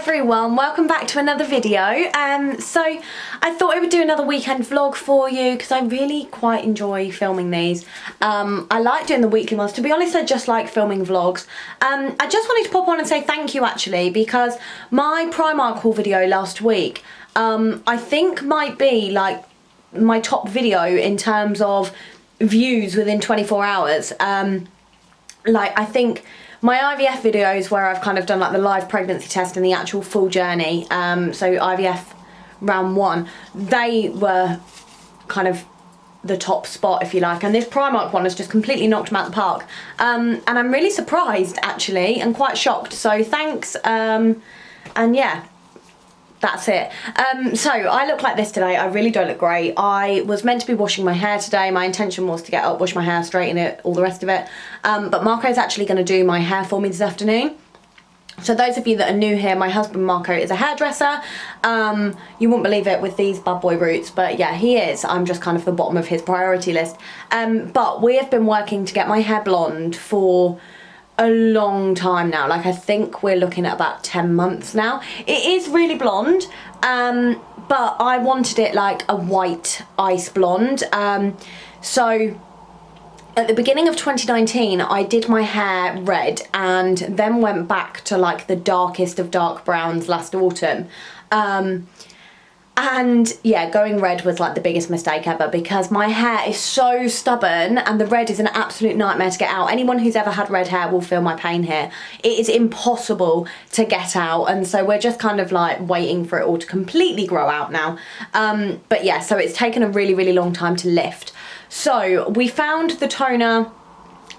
everyone, welcome back to another video. So I thought I would do another weekend vlog for you because I really quite enjoy filming these. I like doing the weekly ones. To be honest, I just like filming vlogs. I just wanted to pop on and say thank you actually, because my Primark haul video last week I think might be like my top video in terms of views within 24 hours. Like, I think my IVF videos where I've kind of done like the live pregnancy test and the actual full journey, so IVF round 1, they were kind of the top spot, if you like, and this Primark one has just completely knocked them out the park, and I'm really surprised actually and quite shocked, so thanks. And yeah, that's it. So I look like this today. I really don't look great. I was meant to be washing my hair today. My intention was to get up, wash my hair, straighten it, all the rest of it. But Marco's actually going to do my hair for me this afternoon. So those of you that are new here, my husband Marco is a hairdresser. You wouldn't believe it with these bad boy roots, but yeah, he is. I'm just kind of the bottom of his priority list. But we have been working to get my hair blonde for a long time now. Like, I think we're looking at about 10 months now. It is really blonde, but I wanted it like a white ice blonde. So at the beginning of 2019 I did my hair red and then went back to like the darkest of dark browns last autumn. And yeah, going red was like the biggest mistake ever because my hair is so stubborn and the red is an absolute nightmare to get out. Anyone who's ever had red hair will feel my pain here. It is impossible to get out, and so we're just kind of like waiting for it all to completely grow out now. But yeah, so it's taken a really, really long time to lift. So we found the toner.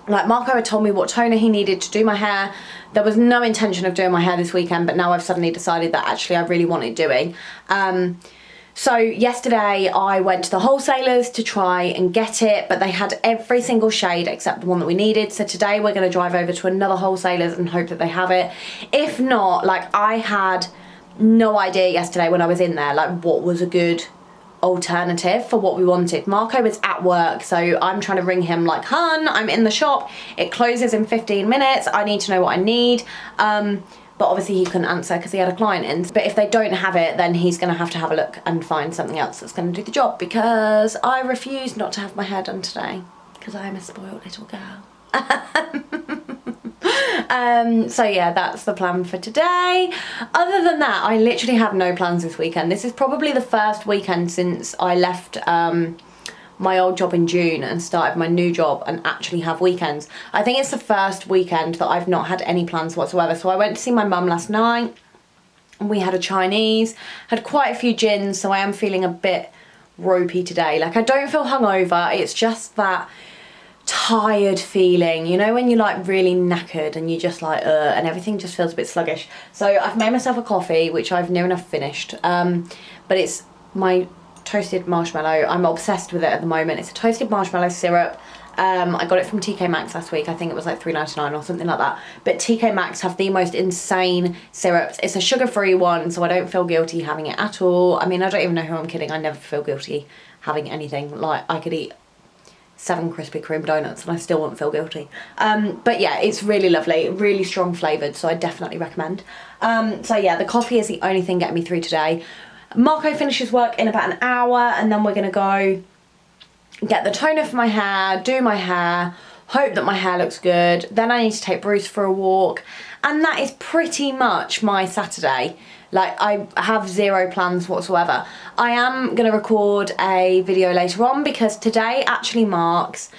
Like, Marco had told me what toner he needed to do my hair. There was no intention of doing my hair this weekend, but now I've suddenly decided that actually I really wanted doing. So yesterday I went to the wholesalers to try and get it, but they had every single shade except the one that we needed. So today we're going to drive over to another wholesalers and hope that they have it. If not, like, I had no idea yesterday when I was in there, like, what was a good alternative for what we wanted. Marco was at work, so I'm trying to ring him like, hun, I'm in the shop, it closes in 15 minutes, I need to know what I need. But obviously he couldn't answer because he had a client in. But if they don't have it, then he's going to have a look and find something else that's going to do the job, because I refuse not to have my hair done today because I am a spoiled little girl. So yeah, that's the plan for today. Other than that, I literally have no plans this weekend. This is probably the first weekend since I left my old job in June and started my new job and actually have weekends. I think it's the first weekend that I've not had any plans whatsoever. So I went to see my mum last night and we had a Chinese, had quite a few gins, so I am feeling a bit ropey today. Like, I don't feel hungover, it's just that tired feeling, you know, when you're like really knackered and you just like and everything just feels a bit sluggish. So I've made myself a coffee, which I've near enough finished, but it's my toasted marshmallow. I'm obsessed with it at the moment. It's a toasted marshmallow syrup. I got it from TK Maxx last week. I think it was like $3.99 or something like that. But TK Maxx have the most insane syrups. It's a sugar-free one, so I don't feel guilty having it at all. I mean, I don't even know who I'm kidding. I never feel guilty having anything. Like, I could eat 7 Krispy Kreme donuts and I still won't feel guilty. But yeah, it's really lovely, really strong flavoured, so I definitely recommend. So yeah, the coffee is the only thing getting me through today. Marco finishes work in about an hour and then we're going to go get the toner for my hair, do my hair, hope that my hair looks good. Then I need to take Bruce for a walk, and that is pretty much my Saturday. Like, I have zero plans whatsoever. I am going to record a video later on because today actually marks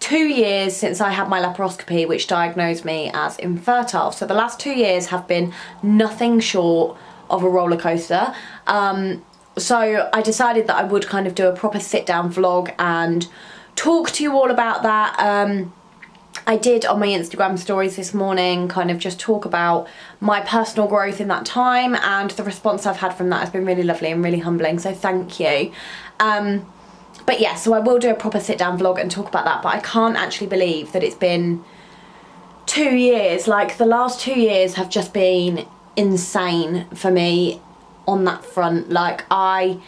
2 years since I had my laparoscopy, which diagnosed me as infertile. So the last 2 years have been nothing short of a roller coaster. So I decided that I would kind of do a proper sit down vlog and talk to you all about that. I did on my Instagram stories this morning kind of just talk about my personal growth in that time, and the response I've had from that has been really lovely and really humbling, so thank you. But yeah, so I will do a proper sit down vlog and talk about that, but I can't actually believe that it's been 2 years. Like, the last 2 years have just been insane for me on that front. Like, I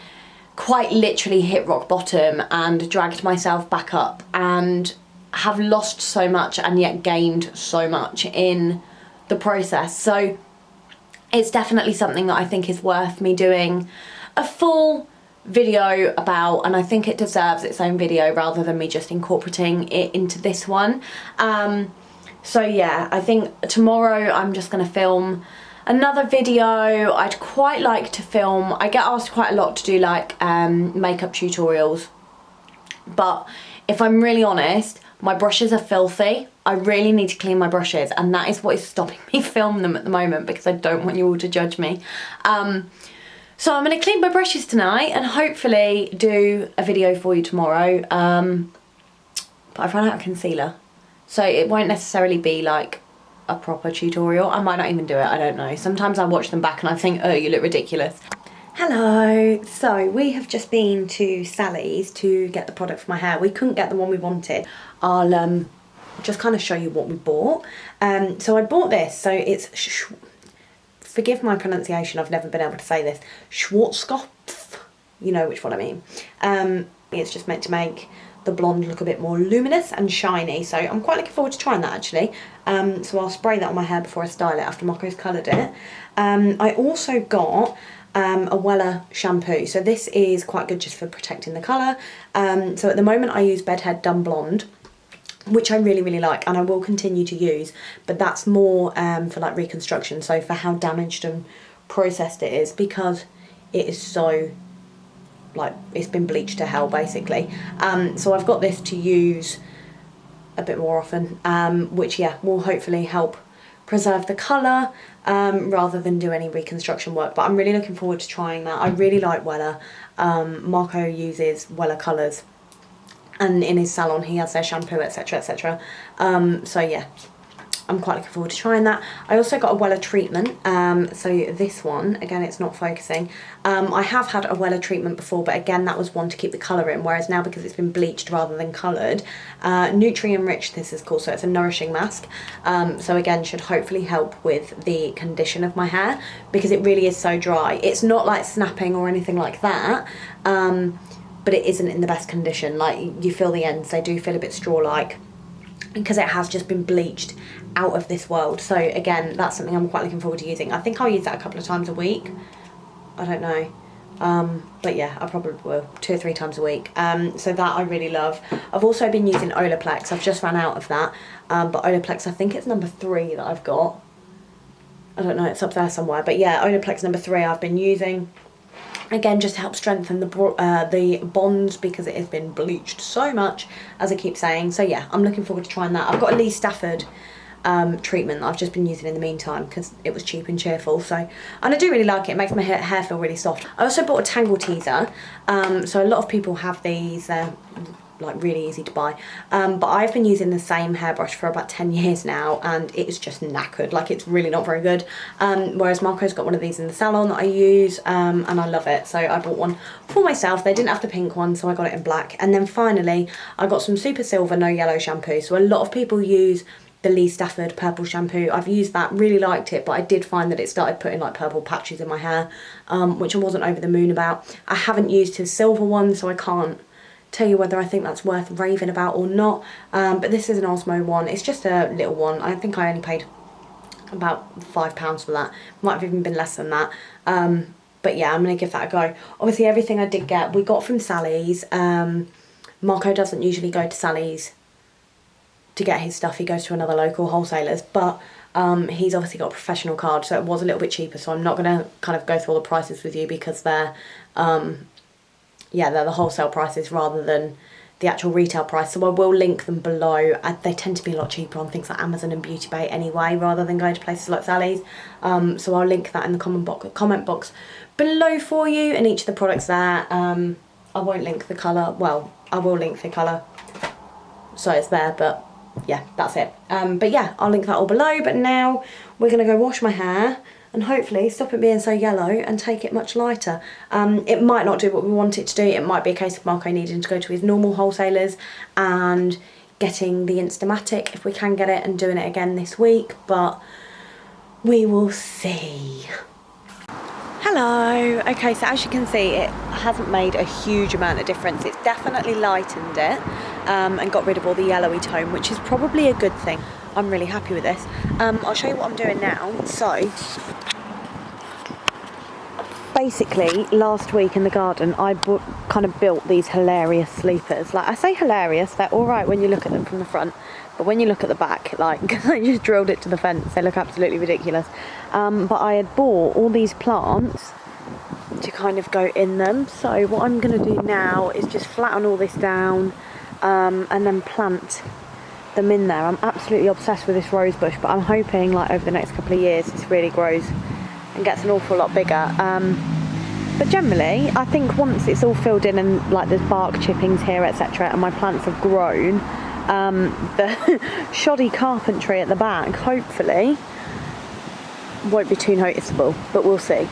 quite literally hit rock bottom and dragged myself back up and have lost so much and yet gained so much in the process. So it's definitely something that I think is worth me doing a full video about, and I think it deserves its own video rather than me just incorporating it into this one. So yeah, I think tomorrow I'm just going to film another video. I'd quite like to film, I get asked quite a lot to do like makeup tutorials, but if I'm really honest, my brushes are filthy. I really need to clean my brushes, and that is what is stopping me film them at the moment, because I don't want you all to judge me. So I'm going to clean my brushes tonight and hopefully do a video for you tomorrow. But I've run out of concealer, so it won't necessarily be like a proper tutorial. I might not even do it, I don't know. Sometimes I watch them back and I think, oh, you look ridiculous. Hello, so we have just been to Sally's to get the product for my hair. We couldn't get the one we wanted. I'll just kind of show you what we bought. So I bought this, so it's, forgive my pronunciation, I've never been able to say this, Schwarzkopf, you know which one I mean. It's just meant to make the blonde look a bit more luminous and shiny, so I'm quite looking forward to trying that actually. So I'll spray that on my hair before I style it after Marco's coloured it. I also got a Wella shampoo, so this is quite good just for protecting the colour. So at the moment I use Bedhead Done Blonde, which I really like, and I will continue to use, but that's more for like reconstruction, so for how damaged and processed it is, because it is so, like, it's been bleached to hell basically. So I've got this to use a bit more often, which yeah, will hopefully help preserve the colour rather than do any reconstruction work. But I'm really looking forward to trying that. I really like Wella. Marco uses Wella colours, and in his salon he has their shampoo, etc, etc. So yeah, I'm quite looking forward to trying that. I also got a Wella treatment, so this one, again it's not focusing. I have had a Wella treatment before, but again that was one to keep the colour in, whereas now because it's been bleached rather than coloured, Nutrient Rich this is called, so it's a nourishing mask. So again should hopefully help with the condition of my hair, because it really is so dry. It's not like snapping or anything like that, but it isn't in the best condition. Like, you feel the ends, they do feel a bit straw-like, because it has just been bleached out of this world. So again, that's something I'm quite looking forward to using. I think I'll use that a couple of times a week. I don't know. But yeah, I probably will, 2 or 3 times a week. So that I really love. I've also been using Olaplex. I've just ran out of that. But Olaplex, I think it's number 3 that I've got. I don't know, it's up there somewhere. But yeah, Olaplex number 3 I've been using. Again, just to help strengthen the bonds, because it has been bleached so much, as I keep saying. So yeah, I'm looking forward to trying that. I've got a Lee Stafford treatment that I've just been using in the meantime, because it was cheap and cheerful. So, and I do really like it. It makes my hair feel really soft. I also bought a Tangle Teaser. So a lot of people have these. They're like really easy to buy, but I've been using the same hairbrush for about 10 years now, and it is just knackered. Like, it's really not very good. Whereas Marco's got one of these in the salon that I use, and I love it. So I bought one for myself. They didn't have the pink one, so I got it in black. And then finally I got some Super Silver No Yellow shampoo. So a lot of people use the Lee Stafford purple shampoo. I've used that, really liked it, but I did find that it started putting like purple patches in my hair, which I wasn't over the moon about. I haven't used his silver one, so I can't tell you whether I think that's worth raving about or not. But this is an Osmo one. It's just a little one. I think I only paid about £5 for that. Might have even been less than that. But yeah, I'm going to give that a go. Obviously everything I did get, we got from Sally's. Marco doesn't usually go to Sally's to get his stuff. He goes to another local wholesalers, but he's obviously got a professional card, so it was a little bit cheaper. So I'm not going to kind of go through all the prices with you, because they're yeah, they're the wholesale prices rather than the actual retail price. So I will link them below. They tend to be a lot cheaper on things like Amazon and Beauty Bay anyway, rather than going to places like Sally's. So I'll link that in the comment box below for you, and each of the products there. I won't link the colour. Well, I will link the colour, so it's there, but yeah, that's it. But yeah, I'll link that all below. But now we're going to go wash my hair and hopefully stop it being so yellow and take it much lighter. It might not do what we want it to do. It might be a case of Marco needing to go to his normal wholesalers and getting the Instamatic if we can get it, and doing it again this week, but we will see. Hello. Okay, so as you can see, it hasn't made a huge amount of difference. It's definitely lightened it and got rid of all the yellowy tone, which is probably a good thing. I'm really happy with this. I'll show you what I'm doing now. So basically, last week in the garden, I kind of built these hilarious sleepers. Like, I say hilarious, they're all right when you look at them from the front, but when you look at the back, like, I just drilled it to the fence, they look absolutely ridiculous. But I had bought all these plants to kind of go in them. So what I'm going to do now is just flatten all this down, and then plant them in there. I'm absolutely obsessed with this rose bush, but I'm hoping, like, over the next couple of years, this really grows and gets an awful lot bigger. But generally, I think once it's all filled in and, like, there's bark chippings here, etc., and my plants have grown, the shoddy carpentry at the back hopefully won't be too noticeable, but we'll see.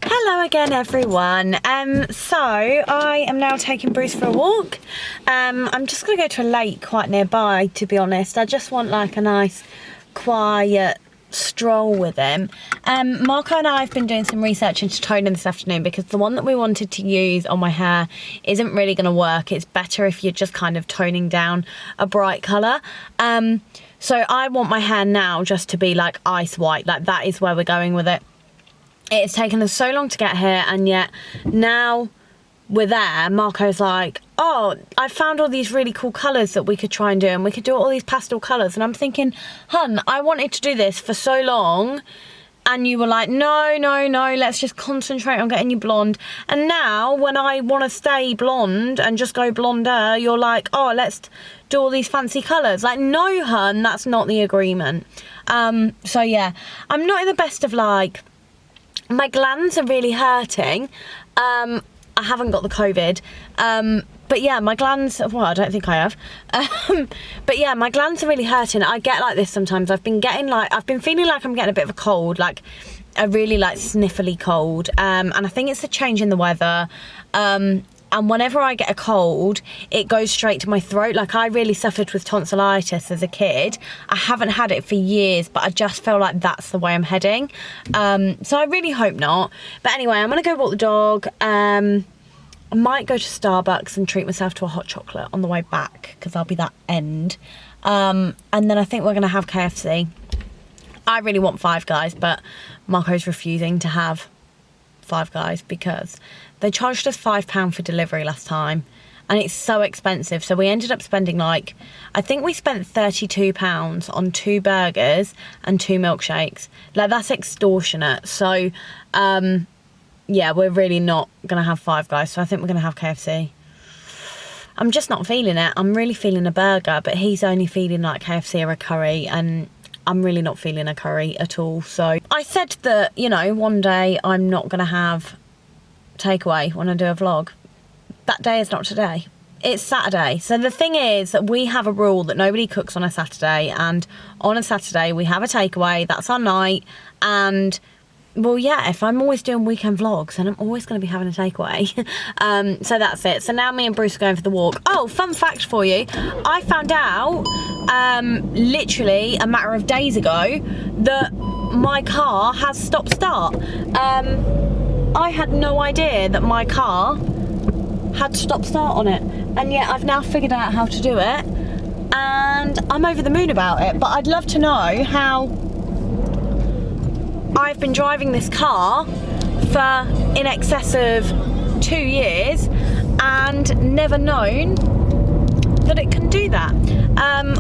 Hello again, everyone. So I am now taking Bruce for a walk. I'm just going to go to a lake quite nearby, to be honest. I just want like a nice quiet stroll with him. Marco and I have been doing some research into toner this afternoon because the one that we wanted to use on my hair isn't really going to work. It's better if you're just kind of toning down a bright colour. So I want my hair now just to be like ice white. Like, that is where we're going with it. It's taken us so long to get here, and yet now we're there, Marco's like, oh, I found all these really cool colours that we could try and do, and we could do all these pastel colours. And I'm thinking, hun, I wanted to do this for so long, and you were like, no, let's just concentrate on getting you blonde. And now when I want to stay blonde and just go blonder, you're like, oh, let's do all these fancy colours. Like, no, hun, that's not the agreement. So yeah, I'm not in the best of, like, my glands are really hurting. I haven't got the COVID. But yeah, my glands, well, I don't think I have. But yeah, my glands are really hurting. I get like this sometimes. I've been feeling like I'm getting a bit of a cold, like a really like sniffly cold. And I think it's the change in the weather. And whenever I get a cold, it goes straight to my throat. Like, I really suffered with tonsillitis as a kid. I haven't had it for years, but I just feel like that's the way I'm heading. So I really hope not. But anyway, I'm gonna go walk the dog. I might go to Starbucks and treat myself to a hot chocolate on the way back, because I'll be that end. And then I think we're gonna have KFC. I really want Five Guys, but Marco's refusing to have Five Guys because they charged us £5 for delivery last time, and it's so expensive. So we ended up spending, like, I think we spent £32 on 2 burgers and 2 milkshakes. Like, that's extortionate. So yeah, we're really not gonna have Five Guys, so I think we're gonna have KFC. I'm just not feeling it. I'm really feeling a burger, but he's only feeling like KFC or a curry, and I'm really not feeling a curry at all. So I said that, you know, one day I'm not gonna have takeaway when I do a vlog. That day is not today. It's Saturday. So the thing is that we have a rule that nobody cooks on a Saturday, and on a Saturday we have a takeaway. That's our night. And well, yeah, if I'm always doing weekend vlogs, then I'm always going to be having a takeaway. So that's it. So now me and Bruce are going for the walk. Oh, fun fact for you. I found out literally a matter of days ago that my car has stop-start. I had no idea that my car had to stop start on it, and yet I've now figured out how to do it, and I'm over the moon about it. But I'd love to know how I've been driving this car for in excess of 2 years and never known that it can do that.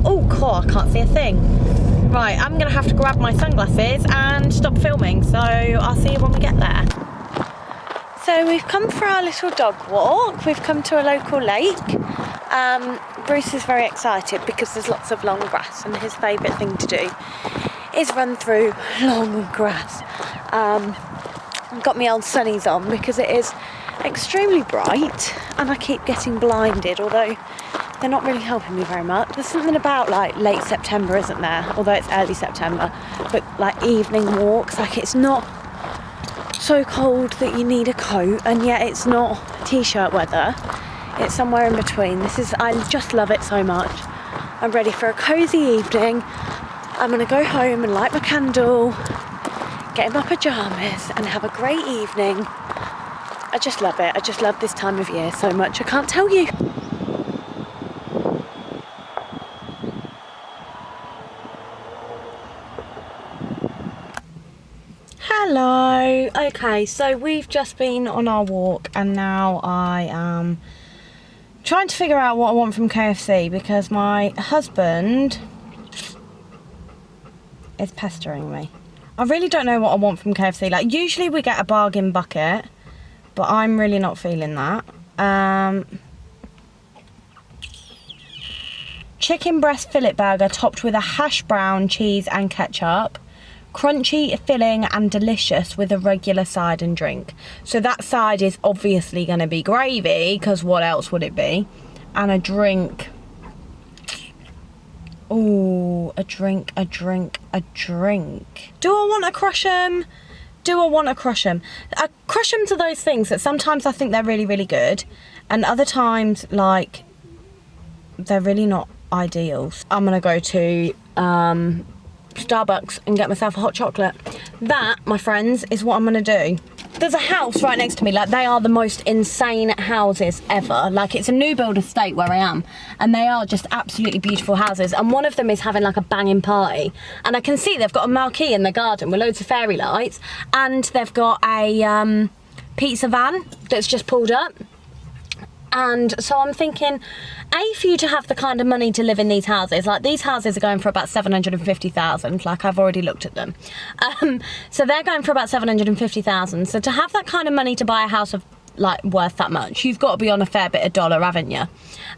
Oh God, I can't see a thing. Right, I'm gonna have to grab my sunglasses and stop filming, so I'll see you when we get there. So we've come for our little dog walk. We've come to a local lake. Bruce is very excited because there's lots of long grass, and his favourite thing to do is run through long grass. I've got my old sunnies on because it is extremely bright and I keep getting blinded, although they're not really helping me very much. There's something about like late September, isn't there? Although it's early September, but like evening walks, like it's not so cold that you need a coat, and yet it's not t-shirt weather. It's somewhere in between. I just love it so much. I'm ready for a cosy evening. I'm gonna go home and light my candle, get in my pajamas and have a great evening. I just love it. I just love this time of year so much, I can't tell you. Hello. Okay, so we've just been on our walk and now I am trying to figure out what I want from KFC because my husband is pestering me. I really don't know what I want from KFC. Like, usually we get a bargain bucket, but I'm really not feeling that. Chicken breast fillet burger topped with a hash brown, cheese and ketchup. Crunchy, filling and delicious with a regular side and drink. So that side is obviously going to be gravy, because what else would it be? And a drink. Ooh, a drink. Do I want a crush'em? Do I want a crush'em? Crush'ems are those things that sometimes I think they're really, really good, and other times, like, they're really not ideal. I'm going to go to Starbucks and get myself a hot chocolate. That, my friends, is what I'm gonna do. There's a house right next to me. Like, they are the most insane houses ever. Like, it's a new build estate where I am, and they are just absolutely beautiful houses, and one of them is having like a banging party, and I can see they've got a marquee in the garden with loads of fairy lights, and they've got a pizza van that's just pulled up. And so I'm thinking, A, for you to have the kind of money to live in these houses, like these houses are going for about 750,000, like I've already looked at them. So they're going for about 750,000. So to have that kind of money to buy a house of like worth that much, you've got to be on a fair bit of dollar, haven't you?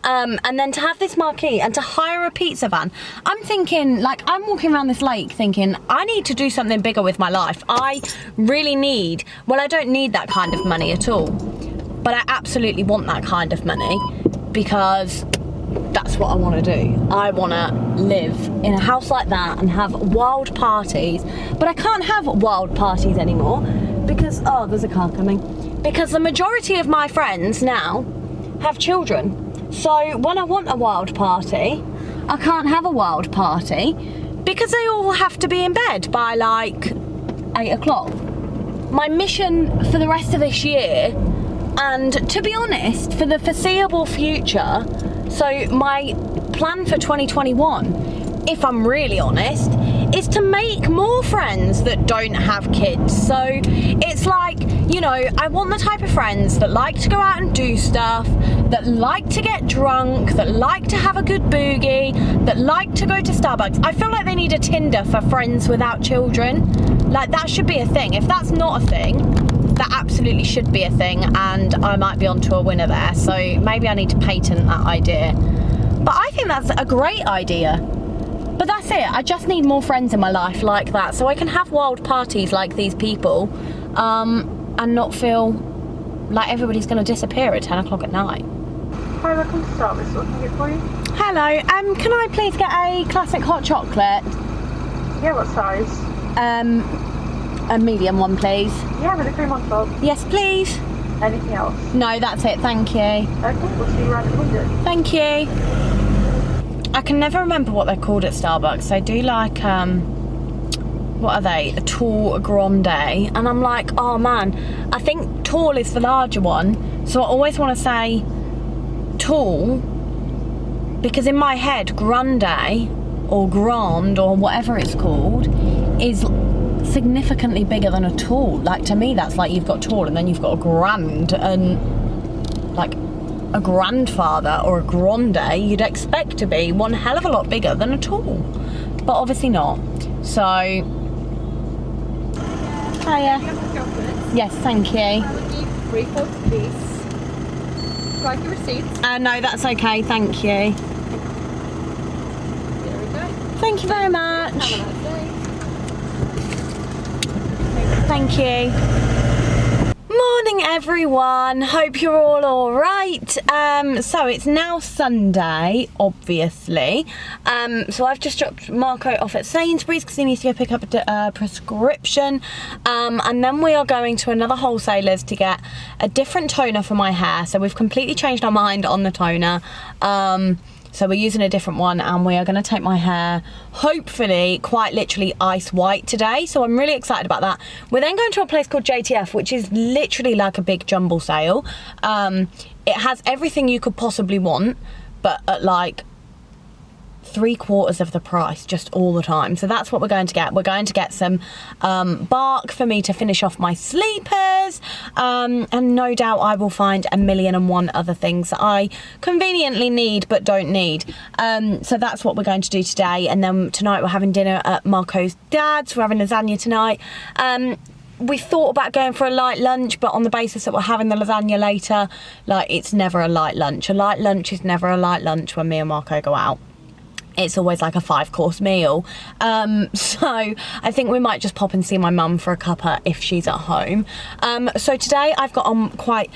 And then to have this marquee and to hire a pizza van, I'm thinking, like, I'm walking around this lake thinking, I need to do something bigger with my life. I really need, well, I don't need that kind of money at all, but I absolutely want that kind of money because that's what I want to do. I want to live in a house like that and have wild parties, but I can't have wild parties anymore because, oh, there's a car coming, because the majority of my friends now have children. So when I want a wild party, I can't have a wild party because they all have to be in bed by like 8 o'clock. My mission for the rest of this year, and to be honest, for the foreseeable future, so my plan for 2021, if I'm really honest, is to make more friends that don't have kids. So it's like, you know, I want the type of friends that like to go out and do stuff, that like to get drunk, that like to have a good boogie, that like to go to Starbucks. I feel like they need a Tinder for friends without children. Like, that should be a thing. If that's not a thing, that absolutely should be a thing, and I might be onto a winner there. So maybe I need to patent that idea. But I think that's a great idea. But that's it. I just need more friends in my life like that, so I can have wild parties like these people, and not feel like everybody's going to disappear at 10 o'clock at night. Hi, welcome to Starbucks. What can I get for you? Hello. Can I please get a classic hot chocolate? Yeah, what size? A medium one, please. Yeah, with a cream on top. Yes, please. Anything else? No, that's it. Thank you. Okay, we'll see you around the window. Thank you. I can never remember what they're called at Starbucks. They do like, what are they? A tall, a grande. And I'm like, oh man, I think tall is the larger one. So I always want to say tall, because in my head, grande or grand or whatever it's called is significantly bigger than a tall. Like, to me, that's like you've got tall and then you've got a grand, and like a grandfather or a grande you'd expect to be one hell of a lot bigger than a tall, but obviously not. So hiya. Yes, thank you. I would need 3 quotes, please. Like your receipts. No, that's okay, thank you. There we go. Thank you very much. Have a nice day. Thank you. Morning everyone, hope you're all right. So it's now Sunday, obviously. So I've just dropped Marco off at Sainsbury's because he needs to go pick up a prescription. And then we are going to another wholesaler's to get a different toner for my hair. So we've completely changed our mind on the toner. So we're using a different one, and we are going to take my hair, hopefully, quite literally ice white today. So I'm really excited about that. We're then going to a place called JTF, which is literally like a big jumble sale. It has everything you could possibly want, but at like 3/4 of the price, just all the time. So that's what we're going to get. We're going to get some bark for me to finish off my sleepers, and no doubt I will find 1,000,001 other things that I conveniently need but don't need. So that's what we're going to do today, and then tonight we're having dinner at Marco's dad's. We're having lasagna tonight. We thought about going for a light lunch, but on the basis that we're having the lasagna later, like, it's never a light lunch. A light lunch is never a light lunch when me and Marco go out. It's always like a 5-course meal. So I think we might just pop and see my mum for a cuppa if she's at home. So today I've got on quite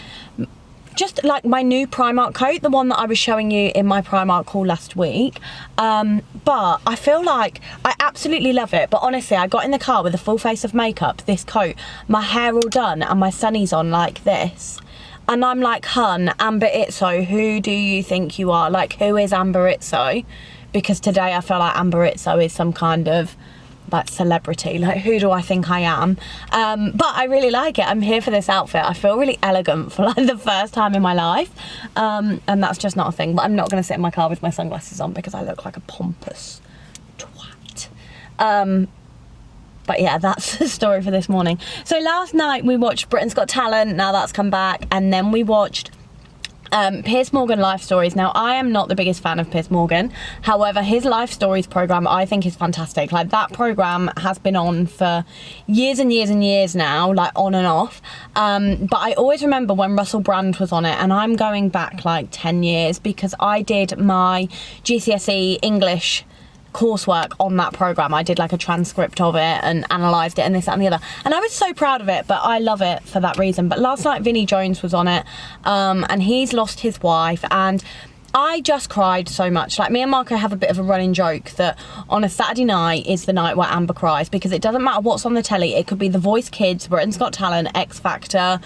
just like my new Primark coat, the one that I was showing you in my Primark haul last week. But I feel like I absolutely love it. But honestly, I got in the car with a full face of makeup, this coat, my hair all done, and my sunnies on like this. And I'm like, hun, Amber Itzo, who do you think you are? Like, who is Amber Itzo? Because today I feel like Amber Itzo is some kind of like celebrity. Like, who do I think I am? But I really like it. I'm here for this outfit. I feel really elegant for like the first time in my life. And that's just not a thing. But I'm not going to sit in my car with my sunglasses on because I look like a pompous twat. But yeah, that's the story for this morning. So last night we watched Britain's Got Talent. Now that's come back. And then we watched Piers Morgan Life Stories. Now, I am not the biggest fan of Piers Morgan. However, his Life Stories program I think is fantastic. Like, that program has been on for years and years and years now, like on and off. But I always remember when Russell Brand was on it, and I'm going back like 10 years because I did my GCSE English coursework on that program. I did like a transcript of it and analysed it and this, that and the other, and I was so proud of it. But I love it for that reason. But last night Vinnie Jones was on it, and he's lost his wife, and I just cried so much. Like, me and Marco have a bit of a running joke that on a Saturday night is the night where Amber cries, because it doesn't matter what's on the telly. It could be The Voice Kids, Britain's Got Talent, X Factor,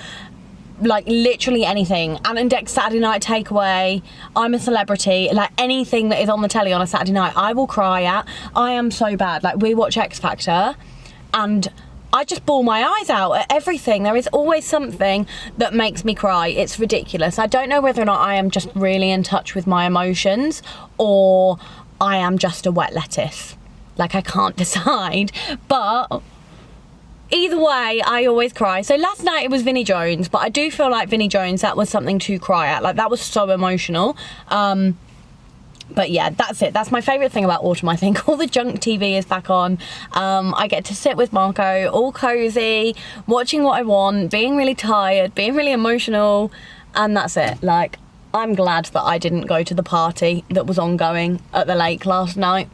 like literally anything, and Dex Saturday Night Takeaway, I'm a Celebrity, like anything that is on the telly on a Saturday night I will cry at. I am so bad. Like, we watch X Factor and I just bawl my eyes out at everything. There is always something that makes me cry. It's ridiculous. I don't know whether or not I am just really in touch with my emotions or I am just a wet lettuce. Like, I can't decide, but either way, I always cry. So last night it was Vinnie Jones, but I do feel like Vinnie Jones, that was something to cry at. Like, that was so emotional. But yeah, that's it. That's my favourite thing about autumn, I think. All the junk TV is back on. I get to sit with Marco, all cosy, watching what I want, being really tired, being really emotional, and that's it. Like, I'm glad that I didn't go to the party that was ongoing at the lake last night.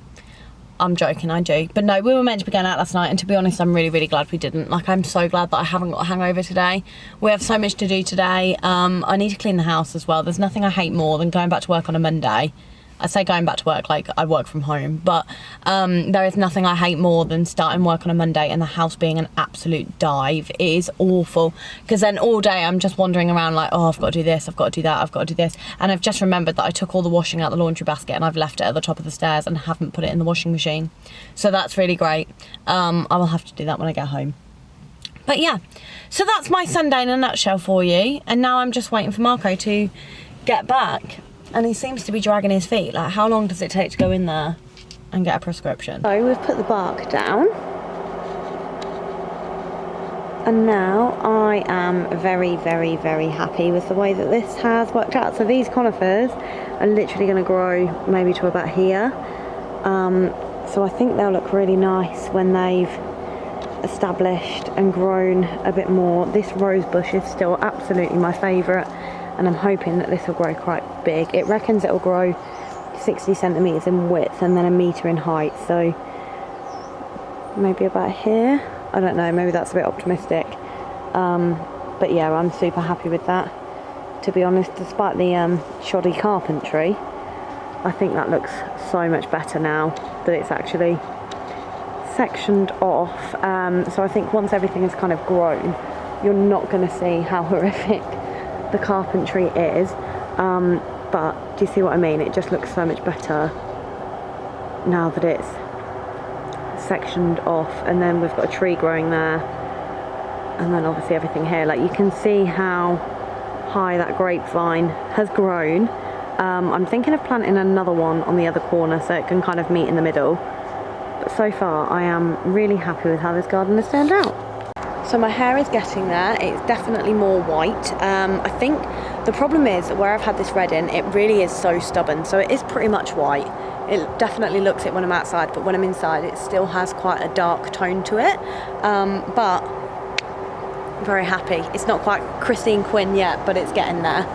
I'm joking, I do. But no, we were meant to be going out last night, and to be honest, I'm really, really glad we didn't. Like, I'm so glad that I haven't got a hangover today. We have so much to do today. I need to clean the house as well. There's nothing I hate more than going back to work on a Monday I say going back to work like I work from home, but there is nothing I hate more than starting work on a Monday and the house being an absolute dive. It is awful, because then all day I'm just wandering around like, oh, I've got to do this, I've got to do that, I've got to do this. And I've just remembered that I took all the washing out the laundry basket and I've left it at the top of the stairs and haven't put it in the washing machine. So that's really great. I will have to do that when I get home. But yeah, so that's my Sunday in a nutshell for you. And now I'm just waiting for Marco to get back. And he seems to be dragging his feet. Like, how long does it take to go in there and get a prescription? So we've put the bark down. And now I am very, very, very happy with the way that this has worked out. So these conifers are literally going to grow maybe to about here. So I think they'll look really nice when they've established and grown a bit more. This rose bush is still absolutely my favourite. And I'm hoping that this will grow quite big. It reckons it will grow 60 centimetres in width and then a metre in height. So maybe about here. I don't know, maybe that's a bit optimistic. But yeah, I'm super happy with that. To be honest, despite the shoddy carpentry, I think that looks so much better now that it's actually sectioned off. So I think once everything is kind of grown, you're not going to see how horrific the carpentry is, but do you see what I mean? It just looks so much better now that it's sectioned off. And then we've got a tree growing there, and then obviously everything here. Like, you can see how high that grapevine has grown. I'm thinking of planting another one on the other corner so it can kind of meet in the middle, but so far I am really happy with how this garden has turned out. So my hair is getting there. It's definitely more white. I think the problem is that where I've had this red in, it really is so stubborn. So it is pretty much white. It definitely looks it when I'm outside, but when I'm inside, it still has quite a dark tone to it. But I'm very happy. It's not quite Christine Quinn yet, but it's getting there.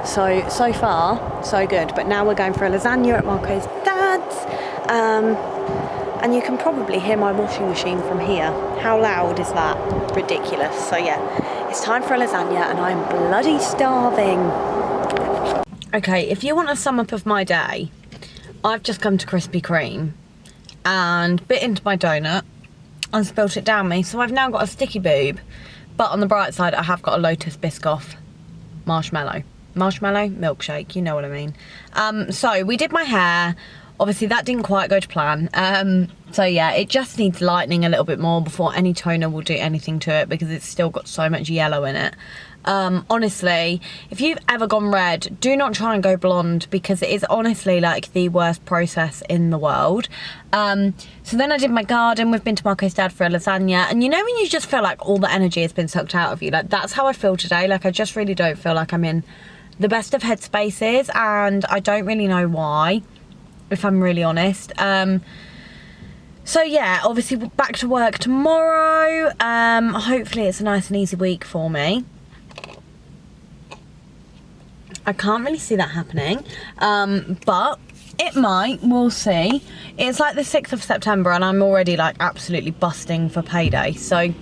So far, so good. But now we're going for a lasagna at Marco's dad's. And you can probably hear my washing machine from here. How loud is that? Ridiculous. So yeah, it's time for a lasagna and I'm bloody starving. Okay, if you want a sum up of my day, I've just come to Krispy Kreme and bit into my donut and spilt it down me. So I've now got a sticky boob, but on the bright side, I have got a Lotus Biscoff marshmallow milkshake, you know what I mean. So we did my hair. Obviously that didn't quite go to plan. So yeah, it just needs lightening a little bit more before any toner will do anything to it, because it's still got so much yellow in it. Honestly, if you've ever gone red, do not try and go blonde, because it is honestly like the worst process in the world. So then I did my garden. We've been to Marco's dad for a lasagna, and you know when you just feel like all the energy has been sucked out of you? Like, that's how I feel today. Like, I just really don't feel like I'm in the best of headspaces, and I don't really know why, if I'm really honest. So yeah, obviously back to work tomorrow. Hopefully it's a nice and easy week for me. I can't really see that happening, but it might, we'll see. It's like the 6th of September and I'm already like absolutely busting for payday. So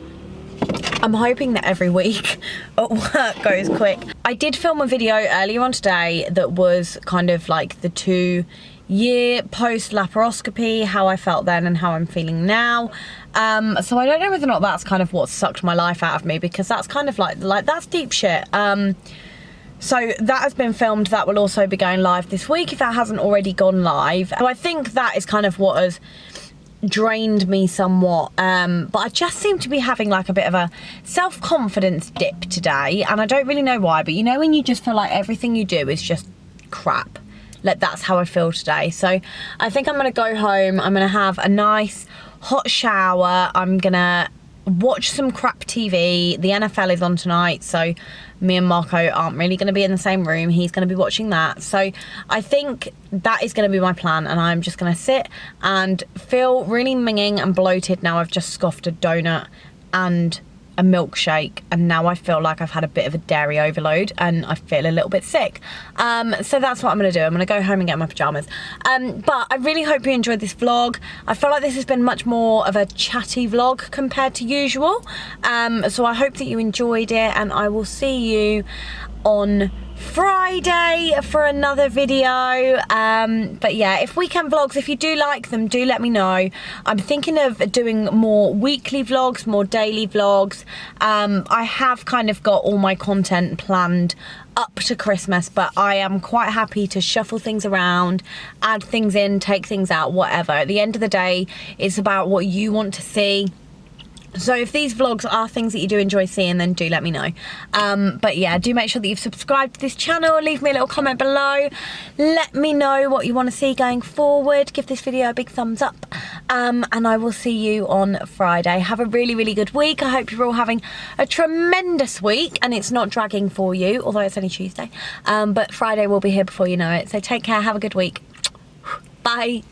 I'm hoping that every week at work goes quick. I did film a video earlier on today that was kind of like the 2-year post laparoscopy, how I felt then and how I'm feeling now. So I don't know whether or not that's kind of what sucked my life out of me, because that's kind of like that's deep shit. So that has been filmed. That will also be going live this week if that hasn't already gone live. So I think that is kind of what has drained me somewhat, but I just seem to be having like a bit of a self-confidence dip today, and I don't really know why, but you know when you just feel like everything you do is just crap? Like, that's how I feel today. So I think I'm gonna go home, I'm gonna have a nice hot shower, I'm gonna watch some crap TV. The NFL is on tonight, so me and Marco aren't really going to be in the same room. He's going to be watching that. So I think that is going to be my plan, and I'm just going to sit and feel really minging and bloated now. I've just scoffed a donut and a milkshake, and now I feel like I've had a bit of a dairy overload and I feel a little bit sick. So that's what I'm gonna do. I'm gonna go home and get my pajamas. But I really hope you enjoyed this vlog. I feel like this has been much more of a chatty vlog compared to usual. So I hope that you enjoyed it, and I will see you on Friday for another video. But yeah, if weekend vlogs, if you do like them, do let me know. I'm thinking of doing more weekly vlogs, more daily vlogs. I have kind of got all my content planned up to Christmas, but I am quite happy to shuffle things around, add things in, take things out, whatever. At the end of the day, it's about what you want to see. So if these vlogs are things that you do enjoy seeing, then do let me know. But yeah, do make sure that you've subscribed to this channel. Leave me a little comment below. Let me know what you want to see going forward. Give this video a big thumbs up. And I will see you on Friday. Have a really, really good week. I hope you're all having a tremendous week and it's not dragging for you, although it's only Tuesday. But Friday will be here before you know it. So take care. Have a good week. Bye.